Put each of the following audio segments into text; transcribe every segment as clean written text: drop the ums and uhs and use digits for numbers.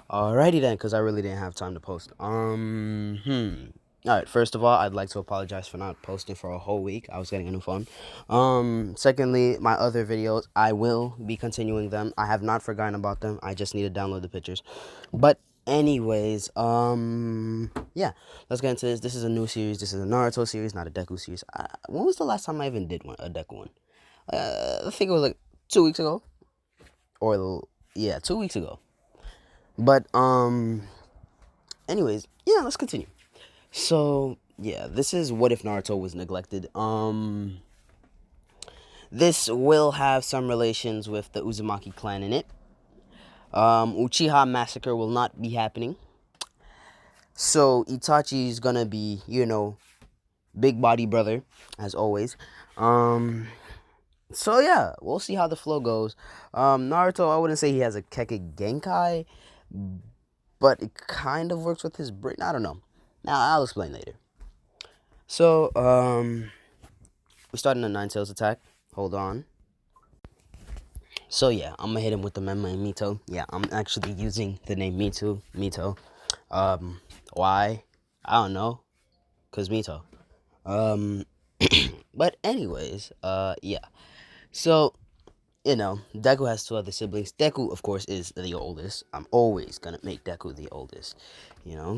Alrighty then, because I really didn't have time to post. Alright, first of all, I'd like to apologize for not posting for a whole week. I was getting a new phone. Secondly, my other videos, I will be continuing them. I have not forgotten about them. I just need to download the pictures. But anyways, yeah, let's get into this. This is a new series. This is a Naruto series, not a Deku series. When was the last time I even did a Deku one? I think it was like 2 weeks ago. Yeah, 2 weeks ago. But anyways, yeah, let's continue. So yeah, this is what if Naruto was neglected. This will have some relations with the Uzumaki clan in it. Uchiha massacre will not be happening. So Itachi's gonna be, big body brother as always. So yeah, we'll see how the flow goes. Naruto, I wouldn't say he has a Keke Genkai, but it kind of works with his brain. I don't know. Now I'll explain later. So, we start in a Nine Tails attack. Hold on. So yeah, I'm gonna hit him with the Menma and Mito. Yeah, I'm actually using the name Mito. Why? I don't know. Cause Mito. Um, but anyways, yeah. So, Deku has two other siblings. Deku, of course, is the oldest. I'm always gonna make Deku the oldest.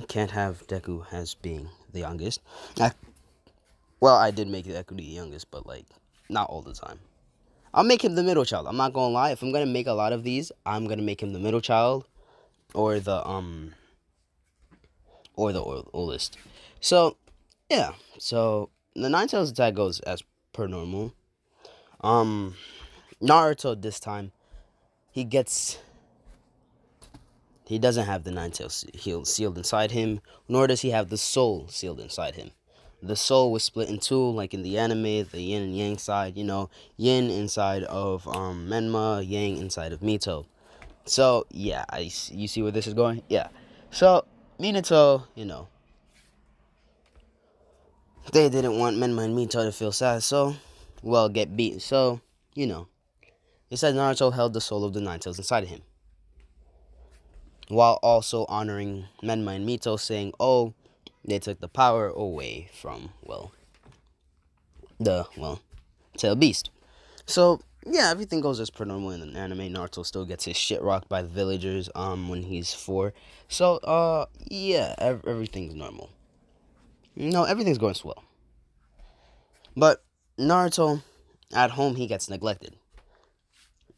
Can't have Deku as being the youngest. Well, I did make Deku the youngest, but not all the time. I'll make him the middle child. I'm not gonna lie. If I'm gonna make a lot of these, I'm gonna make him the middle child, or the oldest. So, yeah. So the Nine Tails attack goes as per normal. Naruto this time, he doesn't have the Nine Tails sealed inside him, nor does he have the soul sealed inside him. The soul was split in two, like in the anime, the yin and yang side, yin inside of Menma, yang inside of Mito. So, yeah, you see where this is going? Yeah. So, Minato, they didn't want Menma and Mito to feel sad, so, get beat. So, it said Naruto held the soul of the Nine Tails inside of him, while also honoring Menma and Mito, saying, oh, they took the power away from, Tail Beast. So, yeah, everything goes as per normal in the anime. Naruto still gets his shit rocked by the villagers when he's 4. So, yeah, everything's normal. No, everything's going swell. But Naruto, at home, he gets neglected.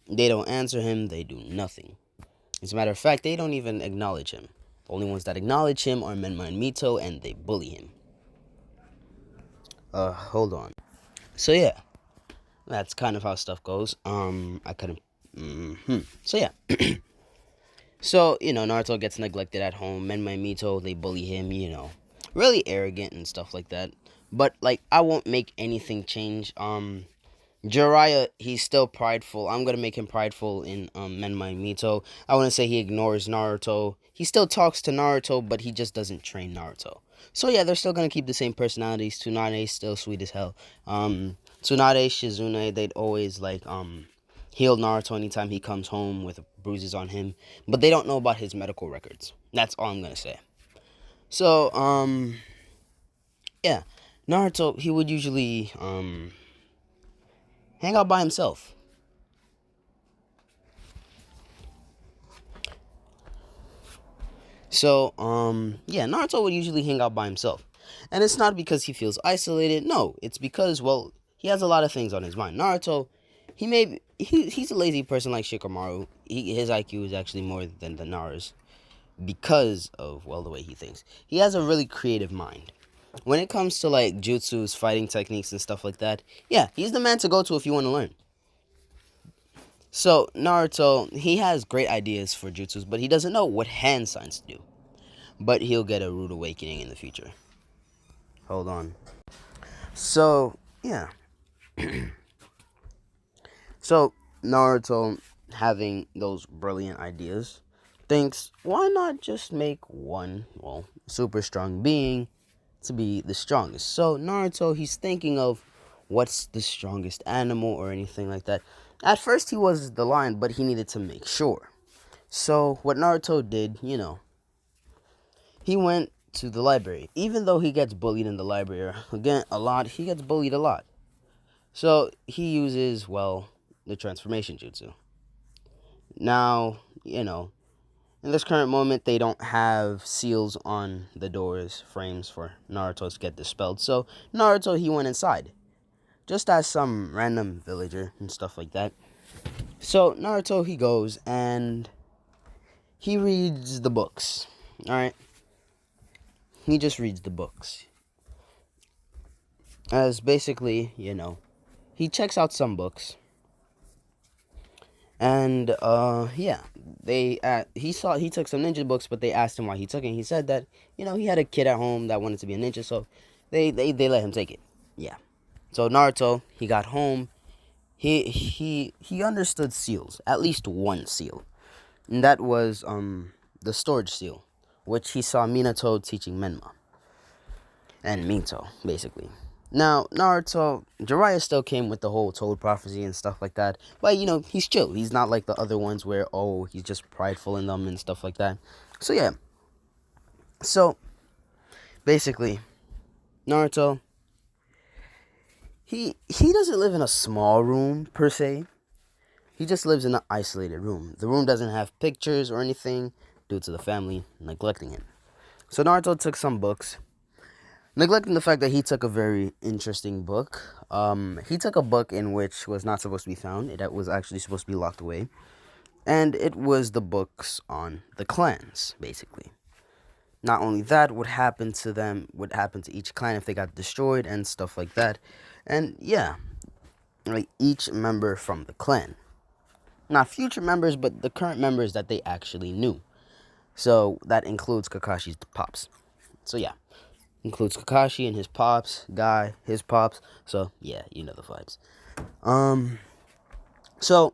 They don't answer him, they do nothing. As a matter of fact, they don't even acknowledge him. The only ones that acknowledge him are Menma and Mito, and they bully him. Hold on. So, yeah, that's kind of how stuff goes. I couldn't. So, yeah. So, Naruto gets neglected at home. Menma and Mito, they bully him, really arrogant and stuff like that. But, I won't make anything change. Jiraiya, he's still prideful. I'm gonna make him prideful in Menma and Mito. I wouldn't say he ignores Naruto. He still talks to Naruto, but he just doesn't train Naruto. So yeah, they're still gonna keep the same personalities. Tsunade's still sweet as hell. Tsunade, Shizune, they'd always heal Naruto anytime he comes home with bruises on him, but they don't know about his medical records. That's all I'm gonna say. So yeah, Naruto, he would usually hang out by himself. So, yeah, Naruto would usually hang out by himself. And it's not because he feels isolated. No, it's because, he has a lot of things on his mind. Naruto, he's a lazy person like Shikamaru. His IQ is actually more than the Naru's because of, the way he thinks. He has a really creative mind. When it comes to, jutsus, fighting techniques, and stuff like that, yeah, he's the man to go to if you want to learn. So, Naruto, he has great ideas for jutsus, but he doesn't know what hand signs to do. But he'll get a rude awakening in the future. Hold on. So, yeah. So, Naruto, having those brilliant ideas, thinks, why not just make one, super strong being to be the strongest? So, Naruto, he's thinking of what's the strongest animal or anything like that. At first, he was the lion, but he needed to make sure. So what Naruto did, he went to the library. Even though he gets bullied in the library, again, a lot, he gets bullied a lot. So he uses, the transformation jutsu. Now, in this current moment, they don't have seals on the doors, frames for Naruto to get dispelled. So Naruto, he went inside, just as some random villager and stuff like that. So Naruto, he goes and he reads the books. All right, he just reads the books. As basically, he checks out some books, and yeah, he took some ninja books, but they asked him why he took it. He said that he had a kid at home that wanted to be a ninja, so they let him take it. Yeah. So Naruto, he got home. He understood seals, at least one seal, and that was the storage seal, which he saw Minato teaching Menma and Minto, basically. Now, Naruto, Jiraiya still came with the whole Toad prophecy and stuff like that. But, he's chill. He's not like the other ones where, he's just prideful in them and stuff like that. So, yeah. So, basically, Naruto, he doesn't live in a small room, per se. He just lives in an isolated room. The room doesn't have pictures or anything due to the family neglecting it. So, Naruto took some books, neglecting the fact that he took a very interesting book. He took a book in which was not supposed to be found. It was actually supposed to be locked away. And it was the books on the clans, basically. Not only that, what happened to them, what happened to each clan if they got destroyed and stuff like that. And yeah, like each member from the clan. Not future members, but the current members that they actually knew. So that includes Kakashi's pops. So yeah. Includes Kakashi and his pops, Guy, his pops. So, yeah, you know the vibes. So,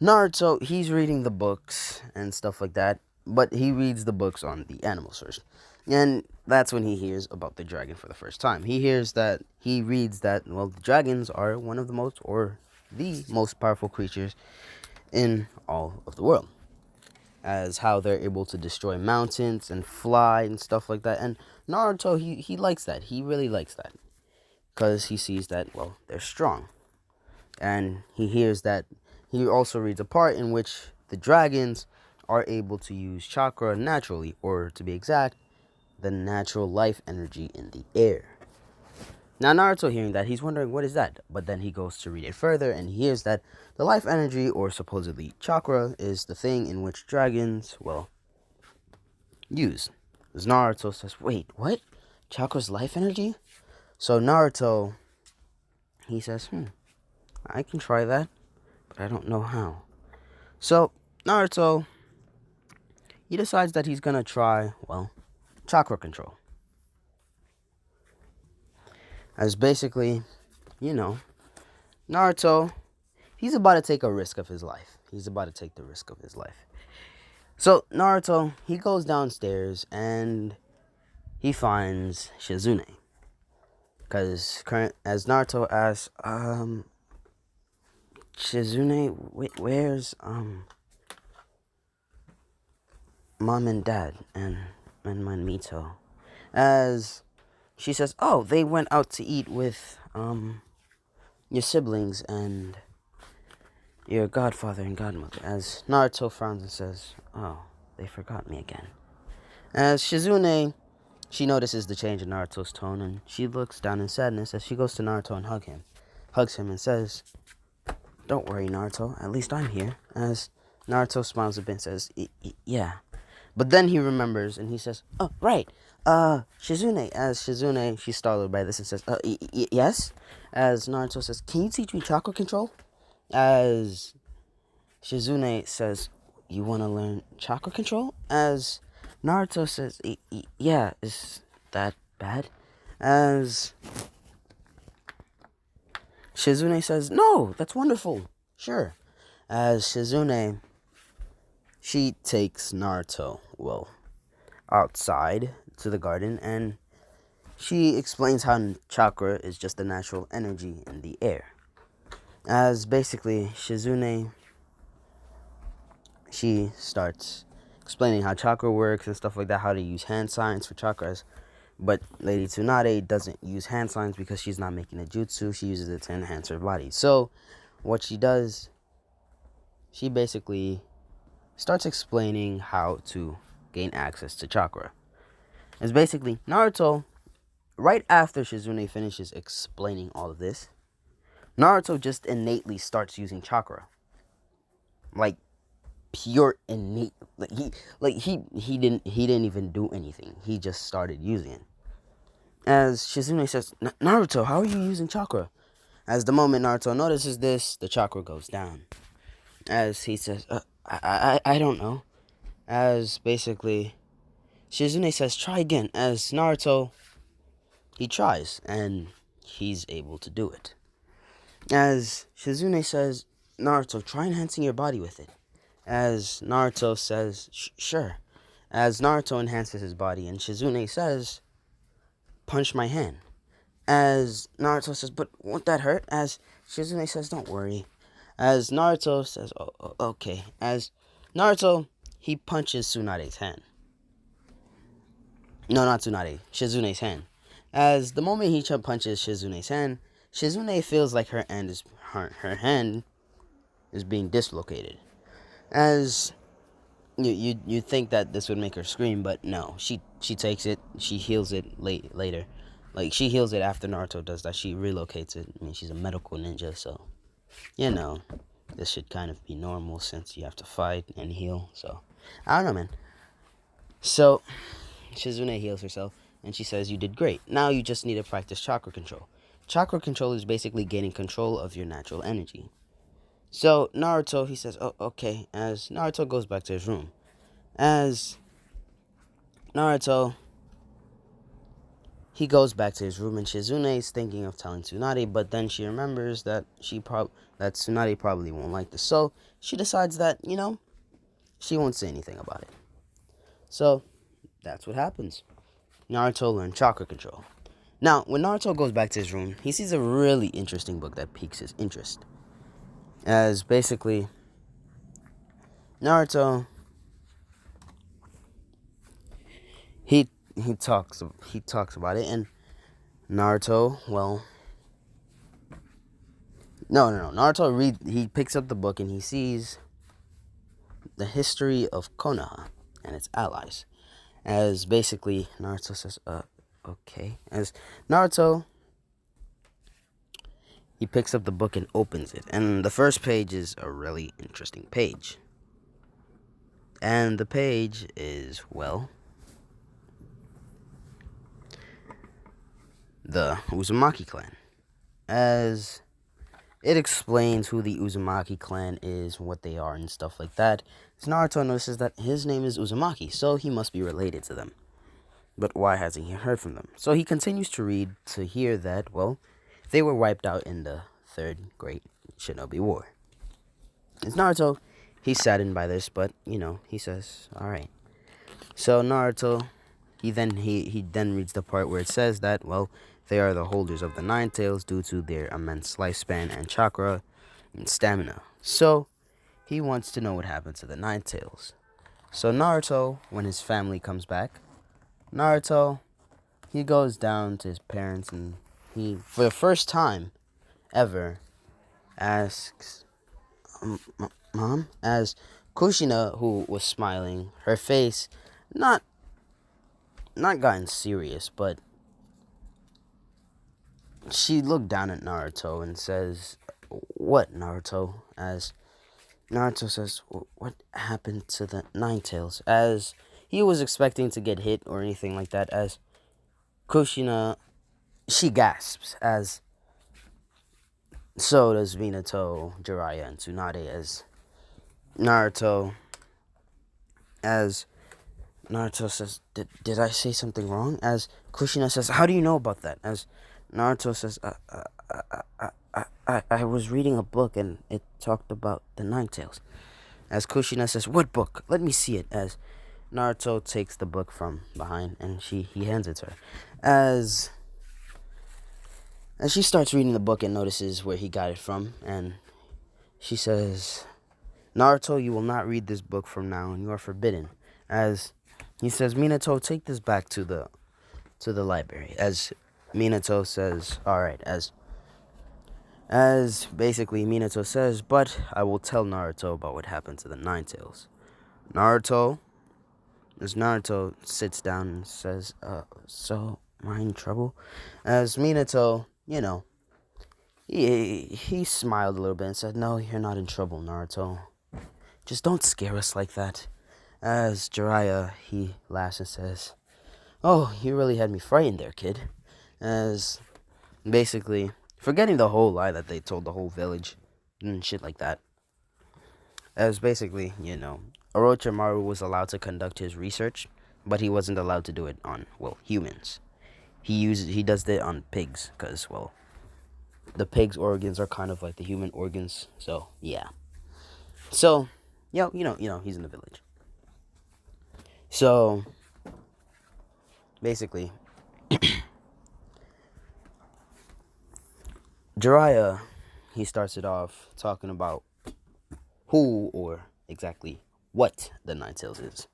Naruto, he's reading the books and stuff like that. But he reads the books on the animals first. And that's when he hears about the dragon for the first time. He reads that, the dragons are one of the most, or the most powerful creatures in all of the world. As how they're able to destroy mountains and fly and stuff like that. And Naruto, he likes that. He really likes that. Because he sees that, they're strong. And he hears that. He also reads a part in which the dragons are able to use chakra naturally. Or, to be exact, the natural life energy in the air. Now, Naruto hearing that, he's wondering, what is that? But then he goes to read it further, and he hears that the life energy, or supposedly chakra, is the thing in which dragons, use. As Naruto says, wait, what? Chakra's life energy? So Naruto, he says, I can try that, but I don't know how. So, Naruto, he decides that he's gonna try, chakra control. As basically, Naruto, he's about to take a risk of his life. He's about to take the risk of his life. So, Naruto, he goes downstairs and he finds Shizune. Because, as Naruto asks, Shizune, where's, Mom and Dad and my Mito? As she says, oh, they went out to eat with, your siblings and your godfather and godmother. As Naruto frowns and says, oh, they forgot me again. As Shizune, she notices the change in Naruto's tone and she looks down in sadness as she goes to Naruto and hugs him and says, don't worry, Naruto, at least I'm here. As Naruto smiles a bit and says, yeah. But then he remembers and he says, oh, right, Shizune. As Shizune, she's startled by this and says, yes? As Naruto says, can you teach me chakra control? As Shizune says, you want to learn chakra control? As Naruto says, yeah, is that bad? As Shizune says, no, that's wonderful. Sure. As Shizune, she takes Naruto, outside to the garden, and she explains how chakra is just the natural energy in the air. As basically, Shizune, she starts explaining how chakra works and stuff like that, how to use hand signs for chakras. But Lady Tsunade doesn't use hand signs because she's not making a jutsu. She uses it to enhance her body. So what she does, she basically starts explaining how to gain access to chakra. It's basically Naruto, right after Shizune finishes explaining all of this, Naruto just innately starts using chakra. Like pure innate, he didn't even do anything. He just started using it. As Shizune says, Naruto, how are you using chakra? As the moment Naruto notices this, the chakra goes down. As he says, I don't know. As basically, Shizune says, try again. As Naruto, he tries, and he's able to do it. As Shizune says, Naruto, try enhancing your body with it. As Naruto says, sure. As Naruto enhances his body, and Shizune says, punch my hand. As Naruto says, but won't that hurt? As Shizune says, don't worry. As Naruto says, okay. As Naruto, he punches Tsunade's hand. No, not Tsunade. Shizune's hand. As the moment he punches Shizune's hand, Shizune feels like her hand is being dislocated. As you think that this would make her scream, but no. She takes it. She heals it later. Like, she heals it after Naruto does that. She relocates it. I mean, she's a medical ninja, so, this should kind of be normal since you have to fight and heal. So, I don't know, man. So, Shizune heals herself, and she says, you did great. Now you just need to practice chakra control. Chakra control is basically gaining control of your natural energy. So, Naruto, he says, oh, okay, as Naruto goes back to his room. As Naruto, he goes back to his room, and Shizune is thinking of telling Tsunade, but then she remembers that that Tsunade probably won't like this. So, she decides that, she won't say anything about it. So, that's what happens. Naruto learned chakra control. Now, when Naruto goes back to his room, he sees a really interesting book that piques his interest. As basically, Naruto, he talks about it, and Naruto, well, no. Naruto he picks up the book and he sees the history of Konoha and its allies. As basically, Naruto says, okay. As Naruto, he picks up the book and opens it. And the first page is a really interesting page. And the page is, well, the Uzumaki clan. As it explains who the Uzumaki clan is, what they are, and stuff like that. As Naruto notices that his name is Uzumaki, so he must be related to them. But why hasn't he heard from them? So he continues to read to hear that, well, they were wiped out in the Third Great Shinobi War. As Naruto, he's saddened by this, but, he says, alright. So Naruto, he then reads the part where it says that, well, they are the holders of the Nine Tails due to their immense lifespan and chakra and stamina. So, he wants to know what happened to the Nine Tails. So Naruto, when his family comes back, Naruto, he goes down to his parents and he, for the first time ever, asks, Mom? As Kushina, who was smiling, her face, not gotten serious, but she looked down at Naruto and says, what, Naruto? As Naruto says, what happened to the Nine Tails? As he was expecting to get hit or anything like that, as Kushina, she gasps, as so does Minato, Jiraiya, and Tsunade, as Naruto says, did I say something wrong? As Kushina says, how do you know about that? As Naruto says, I was reading a book and it talked about the Nine Tails. As Kushina says, what book? Let me see it. As Naruto takes the book from behind and he hands it to her. As she starts reading the book and notices where he got it from, and she says, Naruto, you will not read this book from now on. You are forbidden. As he says, Minato, take this back to the library. As Minato says, all right. As basically Minato says, but I will tell Naruto about what happened to the Nine Tails. Naruto, as Naruto sits down and says, so am I in trouble? As Minato, he smiled a little bit and said, no, you're not in trouble, Naruto. Just don't scare us like that. As Jiraiya, he laughs and says, oh, you really had me frightened there, kid. As basically, forgetting the whole lie that they told the whole village and shit like that. As basically, Orochimaru was allowed to conduct his research, but he wasn't allowed to do it on, humans. He does it on pigs, because, the pig's organs are kind of like the human organs, so, yeah. So, he's in the village. So, basically, Jiraiya, he starts it off talking about who or exactly what the Nine Tails is.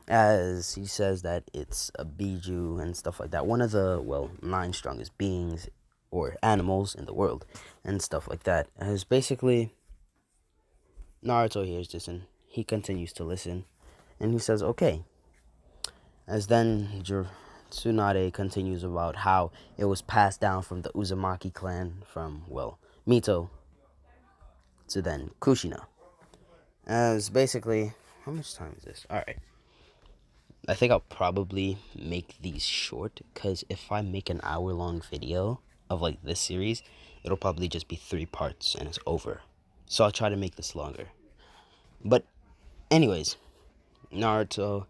As he says that it's a Biju and stuff like that. One of the, 9 strongest beings or animals in the world and stuff like that. As basically, Naruto hears this and he continues to listen. And he says, okay. As then Tsunade continues about how it was passed down from the Uzumaki clan from, Mito to then Kushina. As basically, how much time is this? Alright. I think I'll probably make these short, because if I make an hour-long video of, this series, it'll probably just be 3 parts, and it's over. So I'll try to make this longer. But, anyways, Naruto,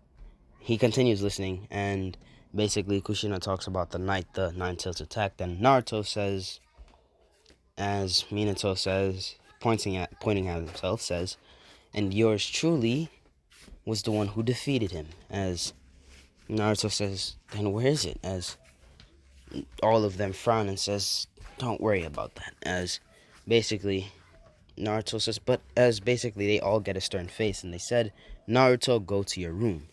he continues listening, and basically Kushina talks about the night the Nine Tails attacked, and Naruto says, as Minato says, pointing at himself, says, and yours truly was the one who defeated him. As Naruto says, then where is it? As all of them frown and says, don't worry about that. As basically Naruto says, but as basically they all get a stern face and they said, Naruto, go to your room.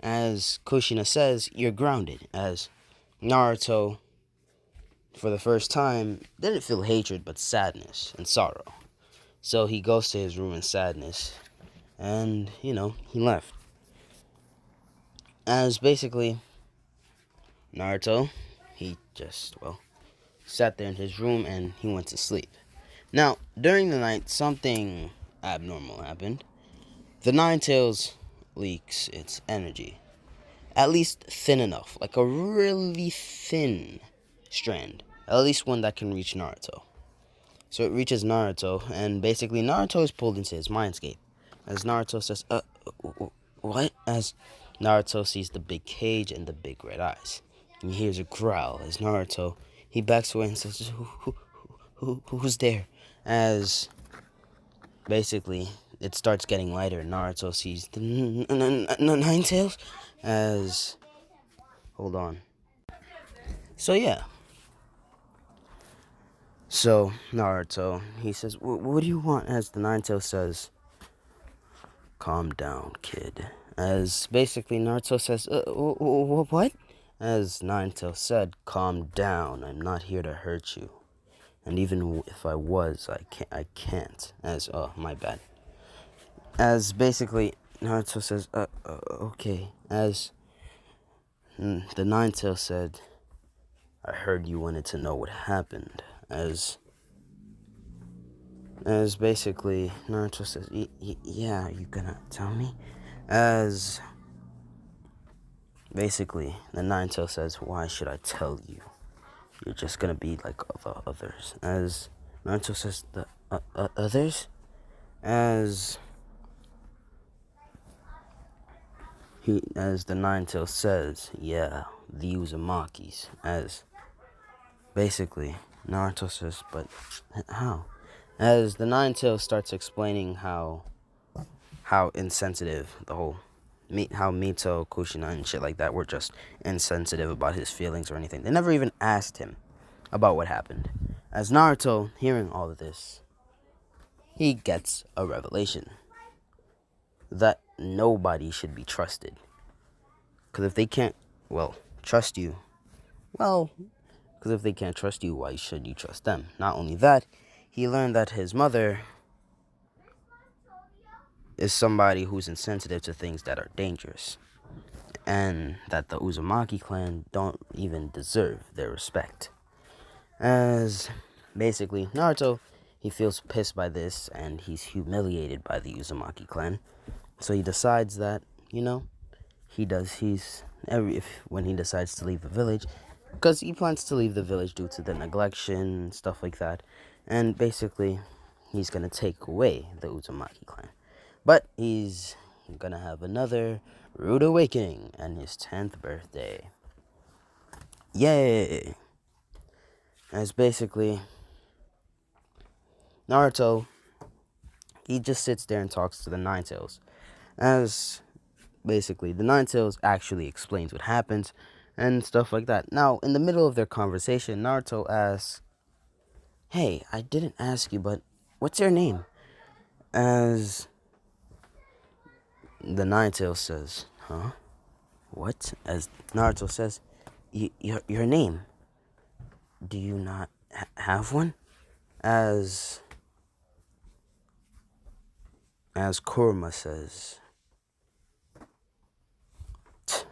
As Kushina says, you're grounded. As Naruto, for the first time, didn't feel hatred but sadness and sorrow. So he goes to his room in sadness. And, he left. As basically, Naruto, he just, sat there in his room and he went to sleep. Now, during the night, something abnormal happened. The Nine Tails leaks its energy. At least thin enough, like a really thin strand. At least one that can reach Naruto. So it reaches Naruto, and basically Naruto is pulled into his mindscape. As Naruto says, what? As Naruto sees the big cage and the big red eyes. And he hears a growl as Naruto, he backs away and says, who's there? As basically it starts getting lighter, and Naruto sees the Nine Tails. As, hold on. So yeah. So, Naruto, he says, what do you want? As the Nine Tails says, calm down, kid. As basically Naruto says, what? As Nine Tails said, calm down. I'm not here to hurt you. And even if I was, I can't. As, my bad. As basically Naruto says, okay. As the Nine Tails said, I heard you wanted to know what happened. As basically Naruto says, yeah, are you gonna tell me? As basically the Nine Tails says, why should I tell you? You're just gonna be like the others. As Naruto says, the others? As the Nine Tails says, yeah, the Uzumakis. As basically Naruto says, but how? As the Nine Tails starts explaining how insensitive the whole how Mito, Kushina, and shit like that were just insensitive about his feelings or anything. They never even asked him about what happened. As Naruto, hearing all of this, he gets a revelation. that nobody should be trusted. Because if they can't, well, trust you, well, because if they can't trust you, why should you trust them? Not only that, he learned that his mother is somebody who's insensitive to things that are dangerous, and that the Uzumaki clan don't even deserve their respect. As basically, Naruto, he feels pissed by this and he's humiliated by the Uzumaki clan. So he decides that, when he decides to leave the village, because he plans to leave the village due to the neglection, stuff like that. And basically, he's going to take away the Uzumaki clan. But he's going to have another rude awakening on his 10th birthday. Yay! As basically, Naruto, he just sits there and talks to the Nine Tails. As basically, the Nine Tails actually explains what happens and stuff like that. Now, in the middle of their conversation, Naruto asks, "Hey, I didn't ask you, but what's your name?" As the Nine Tails says, "Huh? What?" As Naruto says, Your name. Do you not have one?" As Kurama says,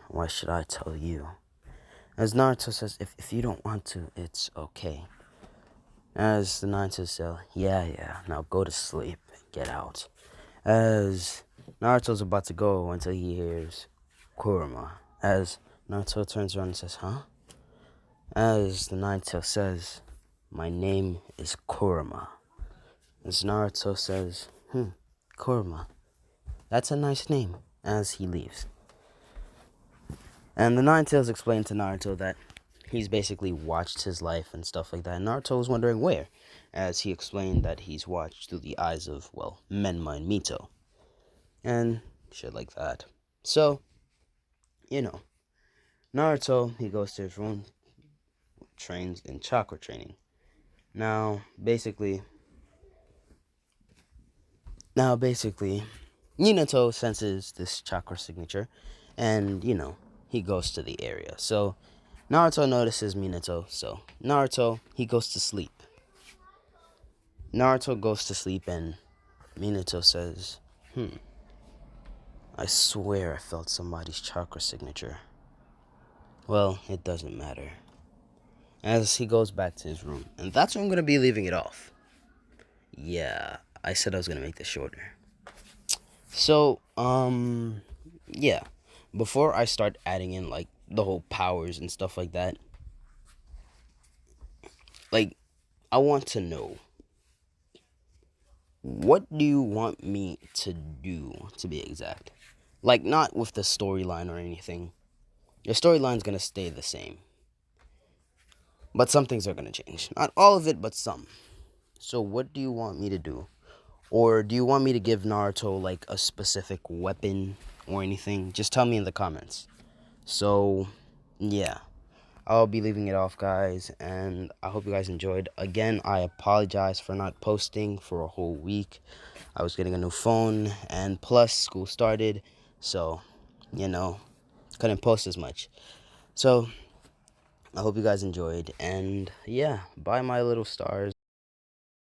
"Why should I tell you?" As Naruto says, if you don't want to, it's okay. As the Nine Tails say, yeah, now go to sleep, get out. As Naruto's about to go until he hears Kurama. As Naruto turns around and says, "Huh?" As the Nine Tails says, "My name is Kurama." As Naruto says, Kurama, that's a nice name, as he leaves. And the Nine Tails explained to Naruto that he's basically watched his life and stuff like that. And Naruto was wondering where, as he explained that he's watched through the eyes of, Menma and Mito. And shit like that. So, Naruto, he goes to his room, trains in chakra training. Now, basically, Minato senses this chakra signature, and, he goes to the area. So, Naruto notices Minato, so Naruto, he goes to sleep. Naruto goes to sleep, and Minato says, I swear I felt somebody's chakra signature. Well, it doesn't matter. As he goes back to his room, and that's where I'm going to be leaving it off. Yeah, I said I was going to make this shorter. So, yeah. Before I start adding in, the whole powers and stuff like that, I want to know, what do you want me to do, to be exact? Not with the storyline or anything. Your storyline's gonna stay the same. But some things are gonna change. Not all of it, but some. So what do you want me to do? Or do you want me to give Naruto, a specific weapon or anything? Just tell me in the comments. So, yeah. I'll be leaving it off, guys, and I hope you guys enjoyed. Again, I apologize for not posting for a whole week. I was getting a new phone, and plus, school started, so, couldn't post as much. So, I hope you guys enjoyed, and yeah, bye, my little stars.